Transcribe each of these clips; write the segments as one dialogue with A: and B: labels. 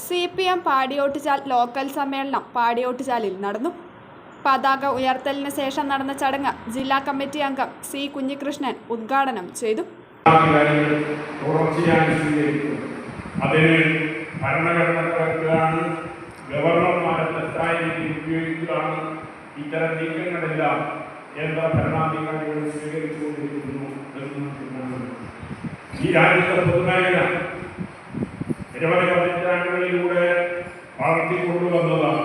A: CPM Padiyottuchal local സമ്മേളനം പാടിയോട്ടുചാലിൽ നടന്നു. പതാക ഉയർത്തലിന് ശേഷം നടന്ന ചടങ്ങ് ജില്ലാ കമ്മിറ്റി അംഗം സി കുഞ്ഞികൃഷ്ണൻ ഉദ്ഘാടനം ചെയ്തു.
B: ഇത്തരം നീക്കങ്ങളെല്ലാം കേന്ദ്ര ഭരണാധികാരികൾ സ്വീകരിച്ചുകൊണ്ടിരിക്കുന്നു. ഈ രാജ്യത്തെ പൊതുമേഖല നിരവധി പതിറ്റാണ്ടുകളിലൂടെ വളർത്തിക്കൊണ്ടുവന്നതാണ്.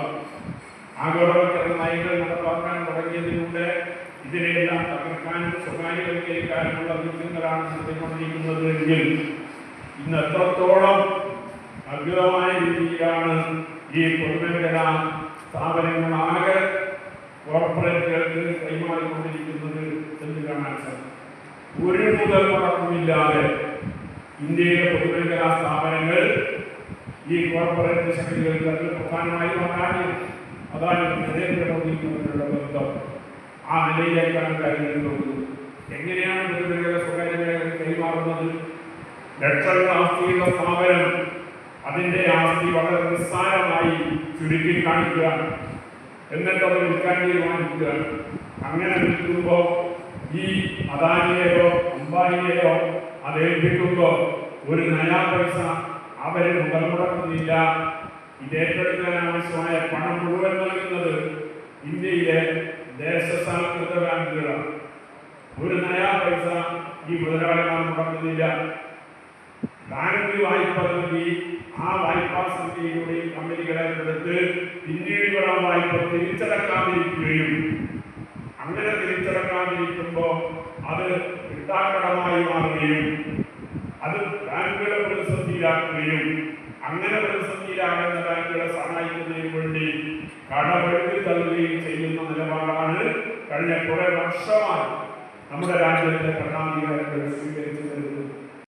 B: ആഗോളവൽക്കരണ നയങ്ങൾ നടപ്പാക്കാൻ തുടങ്ങിയതിലൂടെ ഇതിനെല്ലാം തകർക്കാനും സ്വകാര്യവൽക്കരിക്കാനുമുള്ള നീക്കങ്ങളാണ് നടത്തിക്കൊണ്ടിരിക്കുന്നത് എങ്കിൽ ഇന്ന് എത്രത്തോളം അദ്ഭുതമായ രീതിയിലാണ് ഈ പൊതുമേഖല സ്ഥാപനങ്ങളാകെ കോർപ്പറേറ്റുകൾക്ക് കൈമാറിക്കൊണ്ടിരിക്കുന്നത് എന്ന് കാണാൻ സാധിക്കും. ഒരു മുതൽ മുടക്കുമില്ലാതെ ഇന്ത്യയിലെ പൊതുമേഖലാ സ്ഥാപനങ്ങൾ ഈ കോർപ്പറേറ്റ് ശക്തികൾക്ക് അത് പ്രധാനമായും അതാണ് നരേന്ദ്രമോദിക്കുള്ള ബന്ധം. ആ നിലയിലേക്കാണ് കാര്യങ്ങൾ. എങ്ങനെയാണ് പൊതുമേഖല സ്വകാര്യ മേഖല കൈമാറുന്നത്? ലക്ഷങ്ങൾ ആസ്തിയുള്ള സ്ഥാപനം അതിൻ്റെ ആസ്തി വളരെ നിസ്സാരമായി ചുരുക്കി കാണിക്കുക, എന്നിട്ട് അത് വിൽക്കാൻ തീരുമാനിക്കുക. അങ്ങനെ വിൽക്കുമ്പോൾ ഈ അദാനിയെയോ അംബാനിയെയോ അത് ഏൽപ്പിക്കുമ്പോൾ ഒരു നയാ പൈസ അവരെ മുതൽ മുടക്കുന്നില്ല. ഇത് ഏറ്റെടുക്കാൻ ആവശ്യമായ പണം മുഴുവൻ നൽകുന്നത് ഇന്ത്യയിലെ ദേശസാൽകൃത ബാങ്കുകളാണ്. ഒരു നയാ പൈസ ഈ മുതലാളിമാർ മുടക്കുന്നില്ല. ബാങ്ക് വായ്പ നൽകി ആ വായ്പാ സംഖ്യയിലൂടെ കമ്പനികളെ എടുത്ത് പിന്നീട് ആ വായ്പ തിരിച്ചടക്കാതിരിക്കുകയും അങ്ങനെ തിരിച്ചടക്കാതിരിക്കുമ്പോൾ അത് കിട്ടാക്കടമായി മാറുകയും അത് ബാങ്കുകളെ പ്രതിസന്ധിയിലാക്കുകയും അങ്ങനെ പ്രതിസന്ധിയിലാകുന്ന ബാങ്കുകളെ സഹായിക്കുന്നതിന് വേണ്ടി കടമെടുത്ത് തള്ളുകയും ചെയ്യുന്ന നിലപാടാണ് കഴിഞ്ഞ കുറെ വർഷമായി നമ്മുടെ രാജ്യത്തെ ഭരണാധികാരികൾ സ്വീകരിച്ചു വരുന്നത്.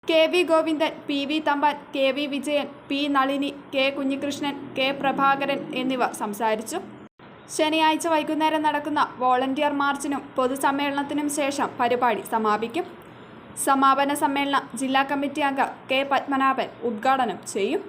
A: KV Govindan, PV Thampan, KV Vijayan, P Nalini, K Kunhikrishnan, K Prabhakaran എന്നിവർ സംസാരിച്ചു. ശനിയാഴ്ച വൈകുന്നേരം നടക്കുന്ന വോളണ്ടിയർ മാർച്ചിനും പൊതുസമ്മേളനത്തിനും ശേഷം പരിപാടി സമാപിക്കും. സമാപന സമ്മേളനം ജില്ലാ കമ്മിറ്റി അംഗം K പത്മനാഭൻ ഉദ്ഘാടനം ചെയ്യും.